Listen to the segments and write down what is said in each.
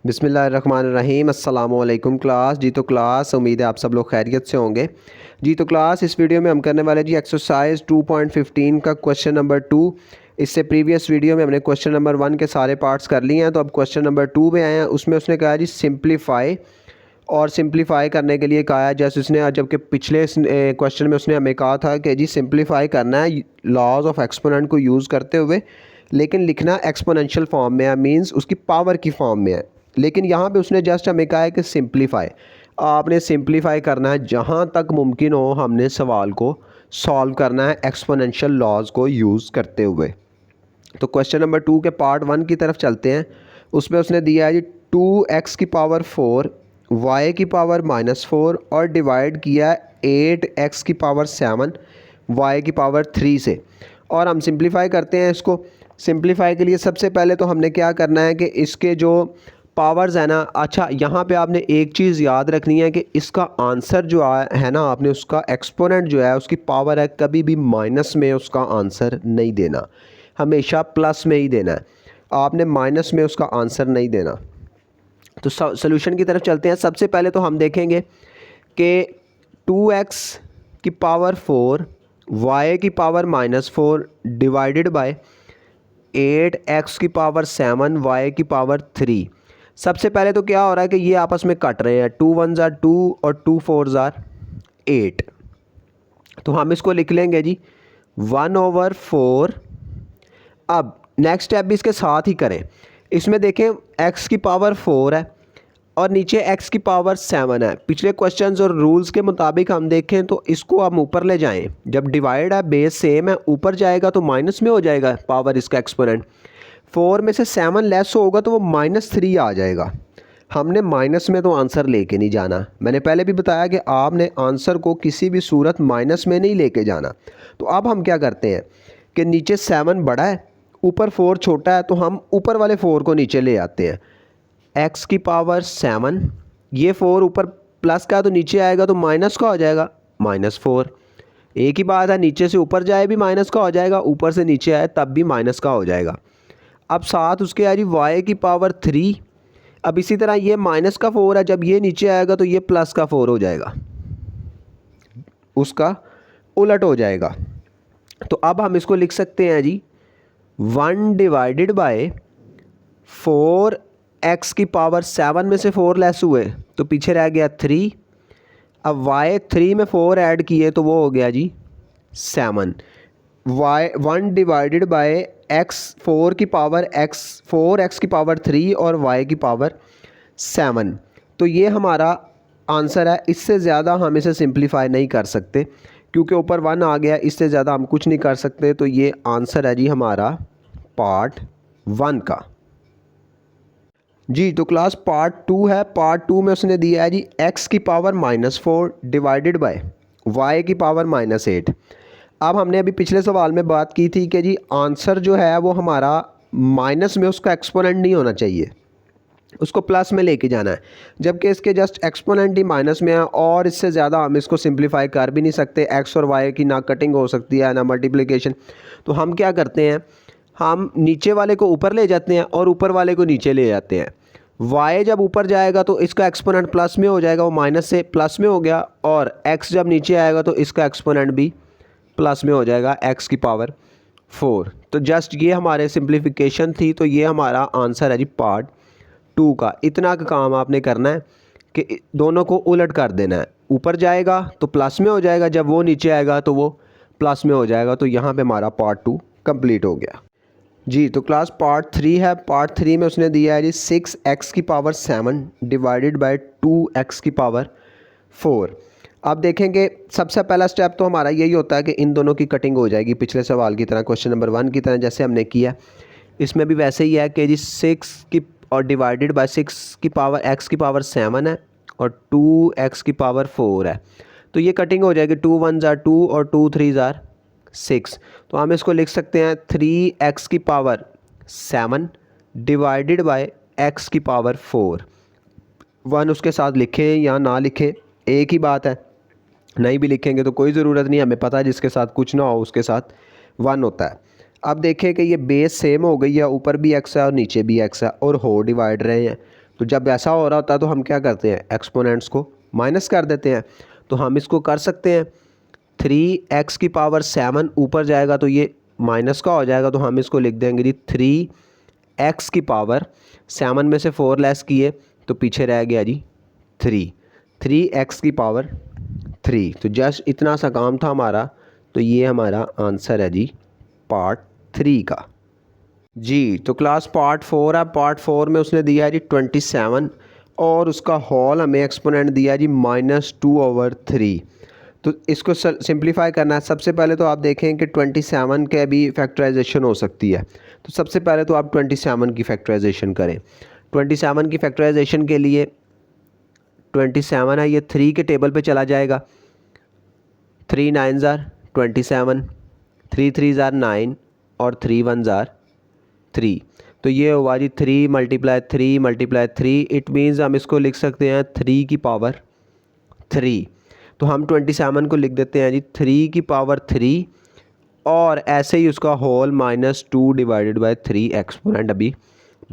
बिस्मिल्लाहिर्रहमानिर्रहीम अस्सलामुअलैकुम क्लास। जी तो क्लास उम्मीद है आप सब लोग खैरियत से होंगे। जी तो क्लास इस वीडियो में हम करने वाले जी एक्सरसाइज 2.15 का क्वेश्चन नंबर 2। इससे प्रीवियस वीडियो में हमने क्वेश्चन नंबर 1 के सारे पार्ट्स कर लिए हैं, तो अब क्वेश्चन नंबर 2 में आए हैं। उसमें उसने कहा जी सिंप्लीफाई, और सिंप्लीफाई करने के लिए कहा है जैसे उसने, जबकि पिछले क्वेश्चन में उसने हमें कहा था कि जी सिंप्लीफाई करना है लॉज ऑफ एक्सपोनेंट को यूज़ करते हुए, लेकिन लिखना एक्सपोनेंशियल फॉर्म में है, मींस उसकी पावर की फॉर्म में है। लेकिन यहाँ पे उसने जस्ट हमें कहा है कि सिंप्लीफाई, आपने सिंप्लीफाई करना है जहाँ तक मुमकिन हो, हमने सवाल को सॉल्व करना है एक्सपोनेंशियल लॉज को यूज़ करते हुए। तो क्वेश्चन नंबर 2 के पार्ट 1 की तरफ चलते हैं। उसमें उसने दिया है जी 2x की पावर 4 y की पावर -4 और डिवाइड किया 8x की पावर 7 y की पावर 3 से। और हम सिंप्लीफाई करते हैं इसको। सिंप्लीफाई के लिए सबसे पहले तो हमने क्या करना है कि इसके जो पावर्स है ना, अच्छा यहाँ पे आपने एक चीज़ याद रखनी है कि इसका आंसर जो है ना, आपने उसका एक्सपोनेंट जो है उसकी पावर है, कभी भी माइनस में उसका आंसर नहीं देना, हमेशा प्लस में ही देना है। आपने माइनस में उसका आंसर नहीं देना। तो सॉल्यूशन की तरफ चलते हैं। सबसे पहले तो हम देखेंगे कि 2x की पावर 4 y की पावर -4 डिवाइडेड बाय 8x की पावर 7 y की पावर 3। सबसे पहले तो क्या हो रहा है कि ये आपस में कट रहे हैं, 2 1 ज़ार 2 और 2 4 ज़ार 8। तो हम इसको लिख लेंगे जी 1/4। अब नेक्स्ट स्टेप भी इसके साथ ही करें। इसमें देखें x की पावर 4 है और नीचे x की पावर 7 है। पिछले क्वेश्चंस और रूल्स के मुताबिक हम देखें तो इसको हम ऊपर ले जाएं। जब डिवाइड है, बेस सेम है, ऊपर जाएगा तो माइनस में हो जाएगा पावर इसका एक्सपोनेंट। 4 में से 7 लेस होगा तो वो -3 आ जाएगा। हमने माइनस में तो आंसर लेके नहीं जाना। मैंने पहले भी बताया कि आपने आंसर को किसी भी सूरत माइनस में नहीं लेके जाना। तो अब हम क्या करते हैं कि नीचे 7 बड़ा है, ऊपर 4 छोटा है, तो हम ऊपर वाले 4 को नीचे ले आते हैं। x की पावर 7, ये 4 ऊपर प्लस का तो नीचे आएगा तो माइनस का हो जाएगा -4। एक ही बात है, नीचे से ऊपर जाए भी माइनस का हो जाएगा, ऊपर से नीचे आए तब भी माइनस का हो जाएगा। अब साथ उसके आ जी y की पावर 3। अब इसी तरह ये माइनस का 4 है, जब ये नीचे आएगा तो ये प्लस का 4 हो जाएगा, उसका उलट हो जाएगा। तो अब हम इसको लिख सकते हैं जी 1 डिवाइडेड बाय 4x की पावर 7 में से 4 लेस हुए तो पीछे रह गया 3। अब y 3 में 4 ऐड किए तो वो हो गया जी 7। y 1 डिवाइडेड बाय x 4 की पावर x 4x की पावर 3 और y की पावर 7। तो ये हमारा आंसर है। इससे ज़्यादा हम इसे सिंप्लीफाई नहीं कर सकते क्योंकि ऊपर 1 आ गया, इससे ज़्यादा हम कुछ नहीं कर सकते। तो ये आंसर है जी हमारा पार्ट 1 का। जी तो क्लास पार्ट 2 है। पार्ट 2 में उसने दिया है जी x की पावर -4 डिवाइडेड बाय y की पावर -8। अब हमने अभी पिछले सवाल में बात की थी कि जी आंसर जो है वो हमारा माइनस में उसका एक्सपोनेंट नहीं होना चाहिए, उसको प्लस में लेके जाना है, जबकि इसके जस्ट एक्सपोनेंट ही माइनस में है और इससे ज़्यादा हम इसको सिंप्लीफाई कर भी नहीं सकते। x और y की ना कटिंग हो सकती है ना मल्टीप्लिकेशन। तो हम क्या करते हैं, हम नीचे वाले को ऊपर ले जाते हैं और ऊपर वाले को नीचे ले जाते हैं। y जब ऊपर जाएगा तो इसका एक्सपोनेंट प्लस में हो जाएगा, वो माइनस से प्लस में हो गया, और x जब नीचे आएगा तो इसका एक्सपोनेंट भी प्लस में हो जाएगा, x की पावर 4। तो जस्ट ये हमारे सिंप्लीफिकेशन थी। तो ये हमारा आंसर है जी पार्ट 2 का। इतना का काम आपने करना है कि दोनों को उलट कर देना है, ऊपर जाएगा तो प्लस में हो जाएगा, जब वो नीचे आएगा तो वो प्लस में हो जाएगा। तो यहाँ पे हमारा पार्ट 2 कंप्लीट हो गया। जी तो क्लास पार्ट 3 है। पार्ट 3 में उसने दिया है जी 6x की पावर 7 डिवाइडेड बाय 2x की पावर 4। अब देखेंगे सबसे पहला स्टेप तो हमारा यही होता है कि इन दोनों की कटिंग हो जाएगी, पिछले सवाल की तरह, क्वेश्चन नंबर 1 की तरह जैसे हमने किया। इसमें भी वैसे ही है कि जी 6 की और डिवाइडेड बाय 6 की पावर x की पावर 7 है और 2x की पावर 4 है। तो ये कटिंग हो जाएगी, 2 1 ज़ार 2 और 2 3 ज़ार 6। तो हम इसको लिख सकते हैं 3x की पावर 7 डिवाइडेड बाय x की पावर 4। 1 उसके साथ लिखें या ना लिखें एक ही बात है, नहीं भी लिखेंगे तो कोई ज़रूरत नहीं, हमें पता है जिसके साथ कुछ ना हो उसके साथ 1 होता है। अब देखें कि ये बेस सेम हो गई है, ऊपर भी x है और नीचे भी x है और हो डिवाइड रहे हैं। तो जब ऐसा हो रहा होता है तो हम क्या करते हैं, एक्सपोनेंट्स को माइनस कर देते हैं। तो हम इसको कर सकते हैं 3x की पावर 7 ऊपर जाएगा तो ये माइनस का हो जाएगा, तो हम इसको लिख देंगे जी 3x की पावर 7 में से 4 लेस किए तो पीछे रह गया जी 3x की पावर 3। तो जस्ट इतना सा काम था हमारा। तो ये हमारा आंसर है जी पार्ट 3 का। जी तो क्लास पार्ट 4 है। पार्ट 4 में उसने दिया है जी 27 और उसका होल हमें एक्सपोनेंट दिया है जी -2/3। तो इसको सिंप्लीफाई करना है। सबसे पहले तो आप देखें कि 27 के भी फैक्टराइजेशन हो सकती है। तो सबसे पहले तो आप 27 की फैक्टराइजेशन करें। 27 की फैक्टराइजेशन के लिए 27 है, ये 3 के टेबल पे चला जाएगा। 3 9s are 27, 3 3s are 9 और 3 1s are 3। तो ये हुआ जी 3 × 3 × 3। इट मीन्स हम इसको लिख सकते हैं 3 की पावर 3। तो हम 27 को लिख देते हैं जी 3 की पावर 3 और ऐसे ही उसका होल -2/3 एक्सपोनेंट अभी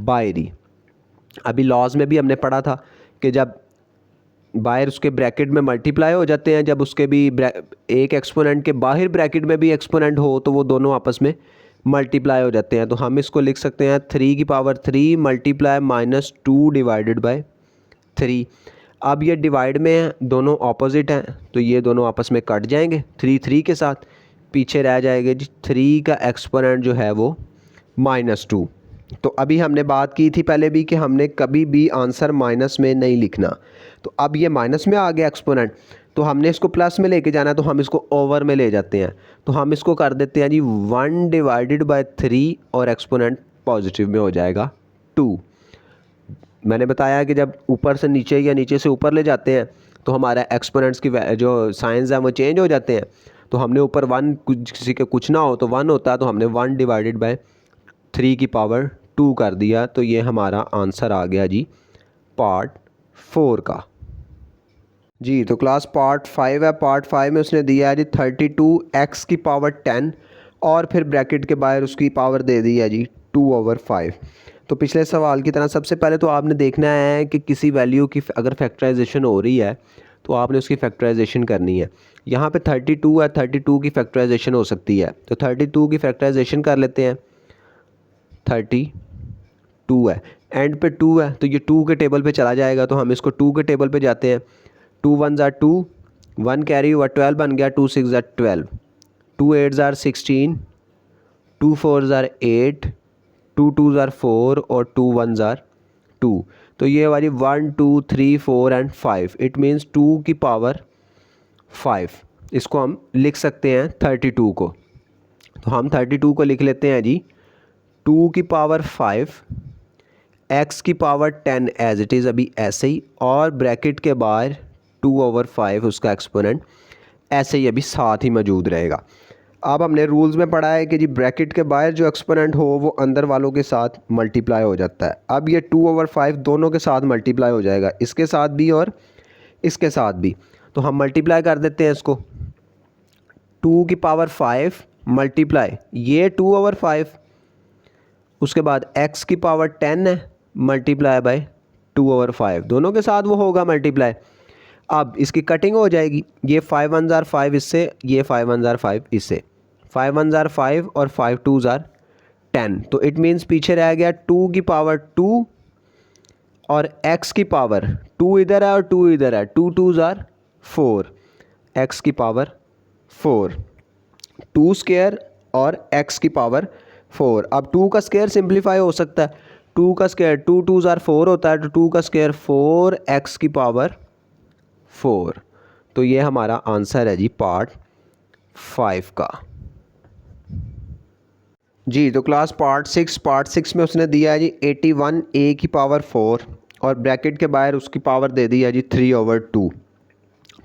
बाय दी। अभी लॉज में भी हमने पढ़ा था कि जब बाहर उसके ब्रैकेट में मल्टीप्लाई हो जाते हैं, जब उसके भी एक एक्सपोनेंट के बाहर ब्रैकेट में भी एक्सपोनेंट हो तो वो दोनों आपस में मल्टीप्लाई हो जाते हैं। तो हम इसको लिख सकते हैं 3 की पावर 3 मल्टीप्लाई -2/3। अब ये डिवाइड में है, दोनों ऑपोजिट हैं तो ये दोनों आपस में कट जाएंगे 3 3 के साथ। पीछे रह जाएगा जी 3 का एक्सपोनेंट जो है वो -2। तो अभी हमने बात की थी पहले भी कि हमने कभी भी आंसर माइनस में नहीं लिखना। तो अब ये माइनस में आ गया एक्सपोनेंट, तो हमने इसको प्लस में लेके जाना है, तो हम इसको ओवर में ले जाते हैं। तो हम इसको कर देते हैं जी 1/3 और एक्सपोनेंट पॉजिटिव में हो जाएगा 2। मैंने बताया कि जब ऊपर से नीचे या नीचे से ऊपर ले जाते हैं तो हमारा एक्सपोनेंट्स की जो साइंस है वो चेंज हो जाते हैं। तो हमने ऊपर 1 किसी के कुछ ना हो तो 1 होता है, तो हमने 1/3 की पावर 2 कर दिया। तो ये हमारा आंसर आ गया जी पार्ट 4 का। जी तो क्लास पार्ट 5 है। पार्ट 5 में उसने दिया है जी 32x की पावर 10 और फिर ब्रैकेट के बाहर उसकी पावर दे दी है जी 2/5। तो पिछले सवाल की तरह सबसे पहले तो आपने देखना है कि किसी वैल्यू की अगर फैक्टराइजेशन हो रही है तो आपने उसकी फैक्टराइजेशन करनी है। यहाँ पे 32 है, 32 की फैक्टराइजेशन हो सकती है, तो 32 की फैक्टराइजेशन कर लेते हैं। 32 है, एंड पे 2 है तो ये 2 के टेबल पे चला जाएगा, तो हम इसको 2 के टेबल पे जाते हैं। 2 1s are 2, 1 कैरी हुआ 12 बन गया, 2 6s are 12, 2 8s are 16, 2 4s are 8, 2 2s are 4 और 2 1s are 2। तो ये हमारी 1 2 3 4 एंड 5। इट मीन्स 2 की पावर 5। इसको हम लिख सकते हैं 32 को। तो हम 32 को लिख लेते हैं जी 2 की पावर 5, x की पावर 10 एज इट इज़ अभी ऐसे ही, और ब्रैकेट के बाहर 2/5 उसका एक्सपोनेंट ऐसे ही अभी साथ ही मौजूद रहेगा। अब हमने रूल्स में पढ़ा है कि जी ब्रैकेट के बाहर जो एक्सपोनेंट हो वो अंदर वालों के साथ मल्टीप्लाई हो जाता है। अब ये 2/5 दोनों के साथ मल्टीप्लाई हो जाएगा, इसके साथ भी और इसके साथ भी। तो हम मल्टीप्लाई कर देते हैं इसको। 2 की पावर 5 मल्टीप्लाई ये 2/5, उसके बाद x की पावर 10 है मल्टीप्लाई बाय 2/5, दोनों के साथ वो होगा मल्टीप्लाई। अब इसकी कटिंग हो जाएगी, ये 5 1s are 5 इससे, ये 5 1s are 5 इससे, 5 1s are 5 और 5 2s are 10। तो इट मीन्स पीछे रह गया 2 की पावर 2 और x की पावर 2 इधर है और 2 इधर है, 2 2s are 4, x की पावर 4, 2 स्क्वायर और x की पावर 4। अब 2 का स्क्वायर सिंप्लीफाई हो सकता है, 2 का स्क्वायर 2 2s are 4 होता है, तो 2 का स्क्वायर 4x की पावर 4। तो ये हमारा आंसर है जी पार्ट 5 का। जी तो क्लास पार्ट 6 में उसने दिया है जी 81a की पावर 4 और ब्रैकेट के बाहर उसकी पावर दे दी है जी 3/2।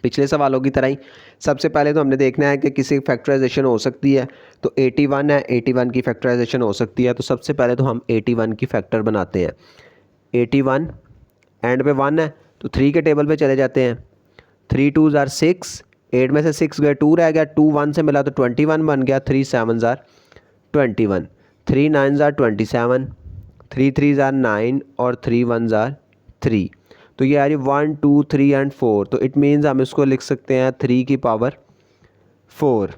पिछले सवालों की तरह ही सबसे पहले तो हमने देखना है कि किसी फैक्टराइजेशन हो सकती है, तो 81 है, 81 की फैक्टराइजेशन हो सकती है। तो सबसे पहले तो हम 81 की फैक्टर बनाते हैं। 81 एंड पे 1 है तो 3 के टेबल पे चले जाते हैं। 3 2s are 6, 8 में से 6 गए 2 रह गया, 2 1 से मिला तो 21 बन गया, 3 7s are 21, 3 9s are 27, 3 3s are 9 और 3 1s are 3। तो ये आ रही 1 2 3 एंड 4। तो इट मीन्स हम इसको लिख सकते हैं 3 की पावर 4।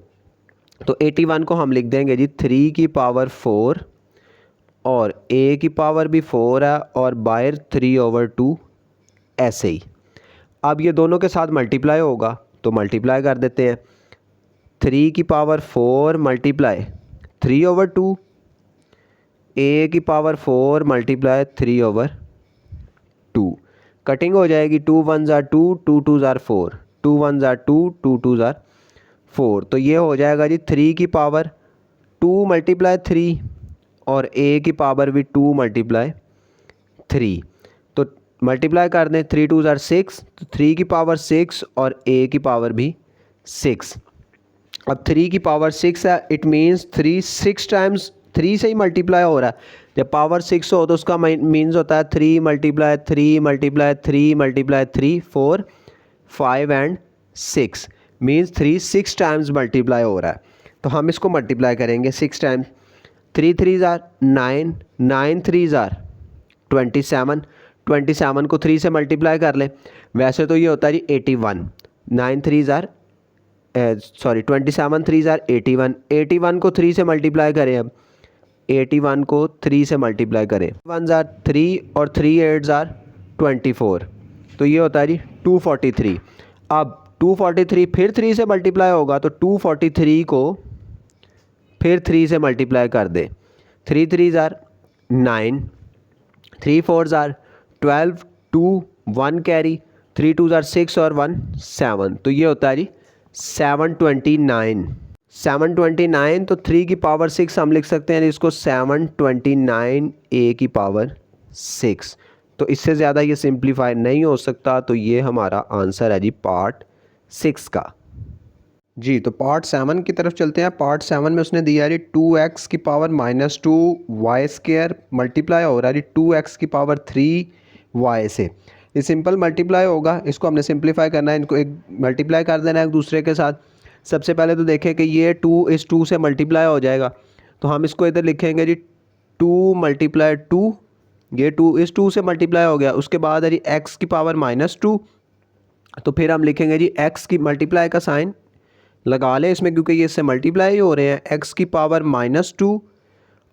तो 81 को हम लिख देंगे जी 3 की पावर 4 और a की पावर भी 4 है और बाहर 3/2 ऐसे ही। अब ये दोनों के साथ मल्टीप्लाई होगा तो मल्टीप्लाई कर देते हैं। 3 की पावर 4 मल्टीप्लाई 3/2, a की पावर 4 मल्टीप्लाई 3/2। कटिंग हो जाएगी, 2 1 ज़ार 2, 2 2 ज़ार 4, 2 1 ज़ार 2, 2 2 ज़ार 4। तो ये हो जाएगा जी 3 की पावर 2 मल्टीप्लाई 3 और a की पावर भी 2 मल्टीप्लाई 3। तो मल्टीप्लाई कर दें, 3 2 ज़ार 6, तो 3 की पावर 6 और a की पावर भी 6। अब 3 की पावर 6 है, इट मीन्स 3 6 टाइम्स 3 से ही मल्टीप्लाई हो रहा है। जब पावर 6 हो तो उसका मीन्स होता है 3 multiply 3 multiply 3 multiply 3 4 5 and 6 means 3 6 times multiply हो रहा है। तो हम इसको मल्टीप्लाई करेंगे 6 टाइम्स। 3 3 ज़ार 9, 9 3 ज़ार 27, 27 को 3 से मल्टीप्लाई कर लें। वैसे तो ये होता है जी 81, 9 3 ज़ार 27 3 ज़ार 81, 81 को 3 से मल्टीप्लाई करें। अब 81 को 3 से मल्टीप्लाई करें, 1 ज़ार 3 और 3 8 ज़ार 24। तो ये होता है जी 243। अब 243 फिर 3 से मल्टीप्लाई होगा तो 243 को फिर 3 से मल्टीप्लाई कर दे। 3 3 ज़ार 9, 3 4 ज़ार 12, 2 1 कैरी, 3 2 ज़ार 6 और 1 7। तो ये होता है जी 729। 729 तो 3 की पावर 6 हम लिख सकते हैं इसको 729 a की पावर 6। तो इससे ज़्यादा ये सिंप्लीफाई नहीं हो सकता। तो ये हमारा आंसर है जी पार्ट 6 का। जी तो पार्ट 7 की तरफ चलते हैं। पार्ट 7 में उसने दिया है 2x की पावर -2 y² मल्टीप्लाई हो रहा है 2x की पावर 3y से। ये सिंपल मल्टीप्लाई होगा, इसको हमने सिंप्लीफाई करना है, इनको एक मल्टीप्लाई कर देना है एक दूसरे के साथ। सबसे पहले तो देखें कि ये 2 इस 2 से मल्टीप्लाई हो जाएगा, तो हम इसको इधर लिखेंगे जी 2 मल्टीप्लाई 2, ये 2 इस 2 से मल्टीप्लाई हो गया। उसके बाद है जी x की पावर -2, तो फिर हम लिखेंगे जी x की मल्टीप्लाई का साइन लगा लें इसमें क्योंकि ये इससे मल्टीप्लाई ही हो रहे हैं। x की पावर -2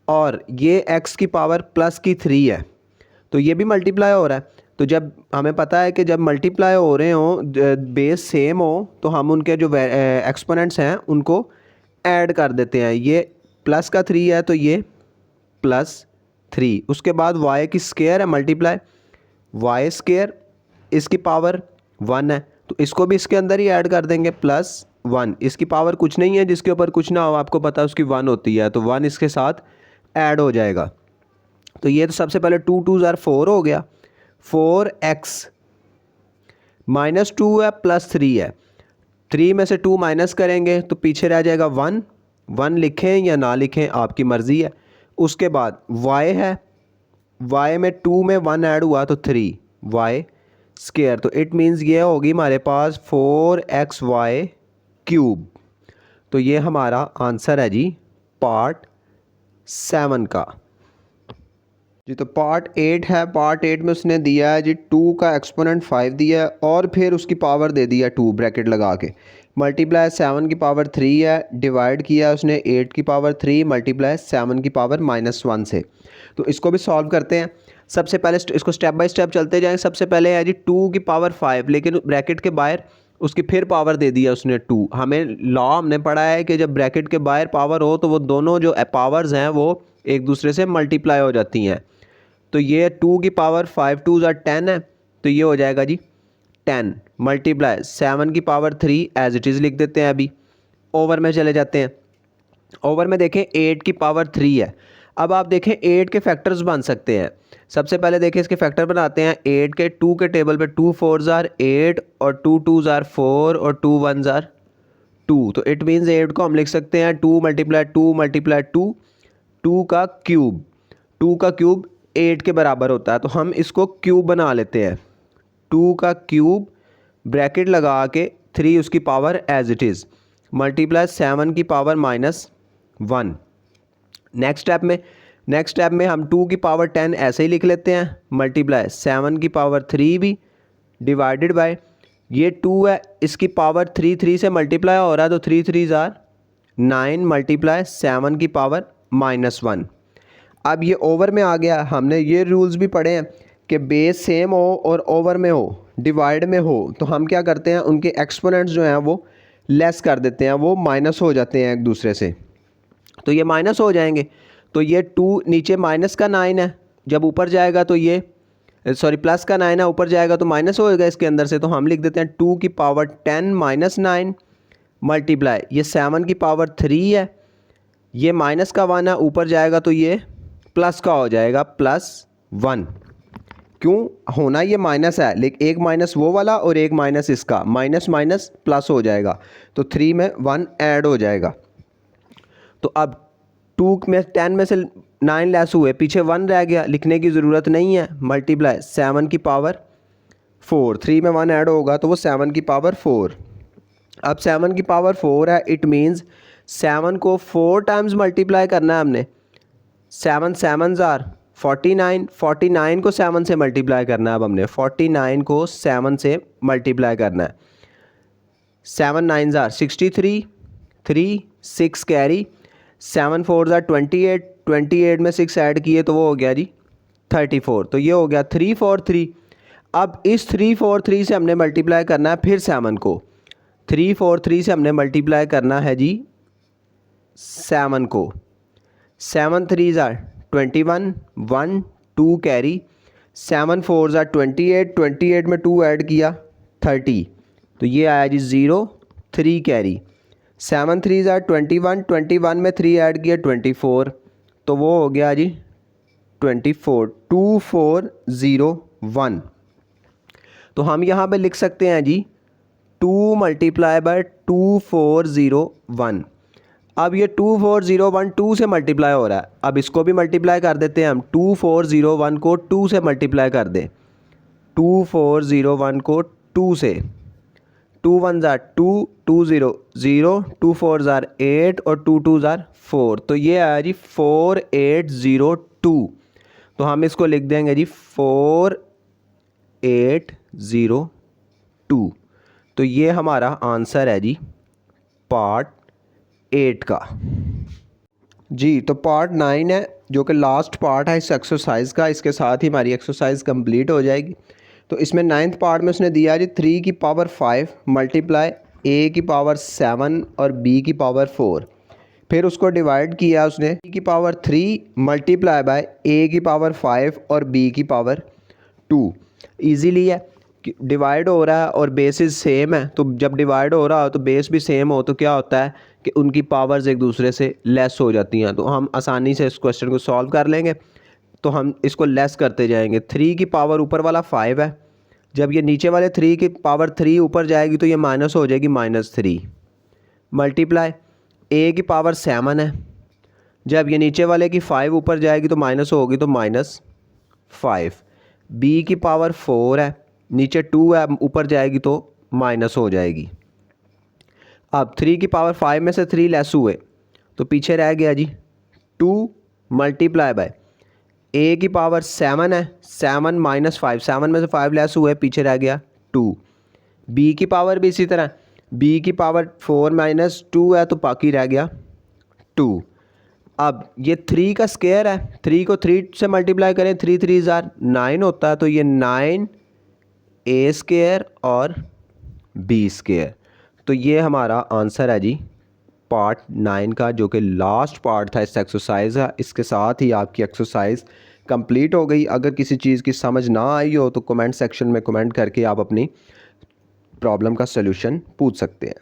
और ये x की पावर +3 है, तो ये भी मल्टीप्लाई हो रहा है। तो जब हमें पता है कि जब मल्टीप्लाई हो रहे हों, बेस सेम हो, तो हम उनके जो एक्सपोनेंट्स हैं उनको ऐड कर देते हैं। ये प्लस का 3 है तो ये +3। उसके बाद y की स्क्वायर है मल्टीप्लाई y², इसकी पावर 1 है तो इसको भी इसके अंदर ही ऐड कर देंगे +1। इसकी पावर कुछ नहीं है, जिसके ऊपर कुछ ना हो आपको पता है उसकी 1 होती है, तो 1 इसके साथ ऐड हो जाएगा। तो ये तो सबसे पहले 2 2 ज़ार 4 हो गया, 4x -2 है +3 है, 3 में से 2 माइनस करेंगे तो पीछे रह जाएगा 1। 1 लिखें या ना लिखें आपकी मर्ज़ी है। उसके बाद y है, y में 2 में 1 ऐड हुआ तो 3y²। तो इट मीन्स ये होगी हमारे पास 4xy³। तो ये हमारा आंसर है जी पार्ट 7 का। जी तो पार्ट 8 है। पार्ट 8 में उसने दिया है जी 2 का एक्सपोनेंट 5 दिया है और फिर उसकी पावर दे दिया 2 ब्रैकेट लगा के, मल्टीप्लाई 7 की पावर 3 है, डिवाइड किया उसने 8 की पावर 3 मल्टीप्लाई 7 की पावर -1 से। तो इसको भी सॉल्व करते हैं। सबसे पहले इसको स्टेप बाय स्टेप चलते जाएँ। सबसे पहले है जी 2 की पावर 5, लेकिन ब्रैकेट के बाहर उसकी फिर पावर दे दिया उसने 2। हमें लॉ हमने पढ़ा है कि जब ब्रैकेट के बाहर पावर हो तो वो दोनों जो पावर्स हैं वो एक दूसरे से मल्टीप्लाई हो जाती हैं। तो ये 2 की पावर 5 2 ज़ार 10 है, तो ये हो जाएगा जी 10 मल्टीप्लाई 7 की पावर 3 एज इट इज़ लिख देते हैं। अभी ओवर में चले जाते हैं। ओवर में देखें 8 की पावर 3 है। अब आप देखें 8 के फैक्टर्स बन सकते हैं। सबसे पहले देखें इसके फैक्टर बनाते हैं। 8 के 2 के टेबल पे 2 4 ज़ार 8 और 2 2 ज़ार 4 और 2 1 ज़ार 2। तो इट मीन्स 8 को हम लिख सकते हैं 2 मल्टीप्लाई 2 मल्टीप्लाई 2, 2 का क्यूब। 2 का क्यूब 8 के बराबर होता है, तो हम इसको क्यूब बना लेते हैं। 2 का क्यूब ब्रैकेट लगा के 3 उसकी power as it is multiply 7 की पावर -1। नेक्स्ट स्टेप में नेक्स्ट स्टेप में हम 2 की पावर 10 ऐसे ही लिख लेते हैं, मल्टीप्लाई 7 की पावर 3 भी डिवाइडेड बाय ये 2 है, इसकी पावर 3 से मल्टीप्लाई हो रहा है तो 3 3 ज़ार 9 मल्टीप्लाई 7 की पावर -1। अब ये ओवर में आ गया। हमने ये रूल्स भी पढ़े हैं कि बेस सेम हो और ओवर में हो, डिवाइड में हो, तो हम क्या करते हैं उनके एक्सपोनेंट्स जो हैं वो लेस कर देते हैं, वो माइनस हो जाते हैं एक दूसरे से, तो ये माइनस हो जाएंगे। तो ये 2 नीचे माइनस का 9 है, जब ऊपर जाएगा तो ये सॉरी प्लस का 9 है, ऊपर जाएगा तो माइनस होएगा इसके अंदर से, तो हम लिख देते हैं 2 की पावर 10 माइनस 9 मल्टीप्लाई ये 7 की पावर 3 है, ये माइनस का 1 है, ऊपर जाएगा तो ये प्लस का हो जाएगा +1। क्यों होना ये माइनस है, लेकिन एक माइनस वो वाला और एक माइनस इसका, माइनस माइनस प्लस हो जाएगा, तो 3 में 1 ऐड हो जाएगा। तो अब 2 में 10 में से 9 लेस हुए, पीछे 1 रह गया, लिखने की ज़रूरत नहीं है, मल्टीप्लाई 7 की पावर 4, 3 में 1 ऐड होगा तो वो 7 की पावर 4। अब 7 की पावर 4 है, इट मीन्स 7 को 4 टाइम्स मल्टीप्लाई करना है हमने। 7 7 ज़ार 49, 49 को 7 से मल्टीप्लाई करना है। अब हमने 49 को 7 से मल्टीप्लाई करना है। 7 9 ज़ार 63, 3 6 कैरी, 7 4 ज़ार 28, 28 में 6 ऐड किए तो वो हो गया जी 34, तो ये हो गया 343। अब इस 343 से हमने मल्टीप्लाई करना है फिर 7 को, 343 से हमने मल्टीप्लाई करना है जी 7 को। 7 3 ज़ार 21, 1 2 कैरी, 7 4 ज़ार 28, 28 में 2 ऐड किया 30, तो ये आया जी 0 3 कैरी। 7 3 ज़ार 21, 21 में 3 ऐड किया 24, तो वो हो गया जी 24 2401। तो हम यहाँ पे लिख सकते हैं जी 2 मल्टीप्लाई बाय 2401। अब ये 2401 2 से मल्टीप्लाई हो रहा है, अब इसको भी मल्टीप्लाई कर देते हैं हम। 2401 को 2 से मल्टीप्लाई कर दें, 2401 को 2 से, 2 1 ज़ार 2, 2 0 0, 2 4 ज़ार 8 और 2 2 ज़ार 4, तो ये आया जी 4802। तो हम इसको लिख देंगे जी 4802। तो ये हमारा आंसर है जी पार्ट 8 का। जी तो पार्ट 9 है जो कि लास्ट पार्ट है इस एक्सरसाइज का, इसके साथ ही हमारी एक्सरसाइज कंप्लीट हो जाएगी। तो इसमें 9th पार्ट में उसने दिया जी 3 की पावर 5 मल्टीप्लाई a की पावर 7 और b की पावर 4, फिर उसको डिवाइड किया उसने a की पावर 3 मल्टीप्लाई बाय a की पावर 5 और b की पावर 2। ईजीली है, डिवाइड हो रहा है और बेसिस सेम है, तो जब डिवाइड हो रहा हो तो बेस भी सेम हो तो क्या होता है कि उनकी पावर्स एक दूसरे से लेस हो जाती हैं, तो हम आसानी से इस क्वेश्चन को सॉल्व कर लेंगे। तो हम इसको लेस करते जाएंगे। 3 की पावर ऊपर वाला 5 है, जब ये नीचे वाले 3 की पावर 3 ऊपर जाएगी तो ये माइनस हो जाएगी -3, मल्टीप्लाई a की पावर 7 है, जब ये नीचे वाले की 5 ऊपर जाएगी तो माइनस होगी तो -5, b की पावर 4 है, नीचे 2 है, ऊपर जाएगी तो माइनस हो जाएगी। अब 3 की पावर 5 में से 3 लेस हुए तो पीछे रह गया जी 2 मल्टीप्लाई बाय a की पावर 7 है, 7 - 5, 7 में से 5 लेस हुए, पीछे रह गया 2। b की पावर भी इसी तरह, b की पावर 4 - 2 है तो बाकी रह गया 2। अब ये 3 का स्क्वायर है, 3 को 3 से मल्टीप्लाई करें, 3 3 ज़ार 9 होता है, तो ये 9 a स्क्वायर और b स्क्वायर। तो ये हमारा आंसर है जी पार्ट 9 का, जो कि लास्ट पार्ट था इस एक्सरसाइज का। इसके साथ ही आपकी एक्सरसाइज कंप्लीट हो गई। अगर किसी चीज़ की समझ ना आई हो तो कमेंट सेक्शन में कमेंट करके आप अपनी प्रॉब्लम का सलूशन पूछ सकते हैं।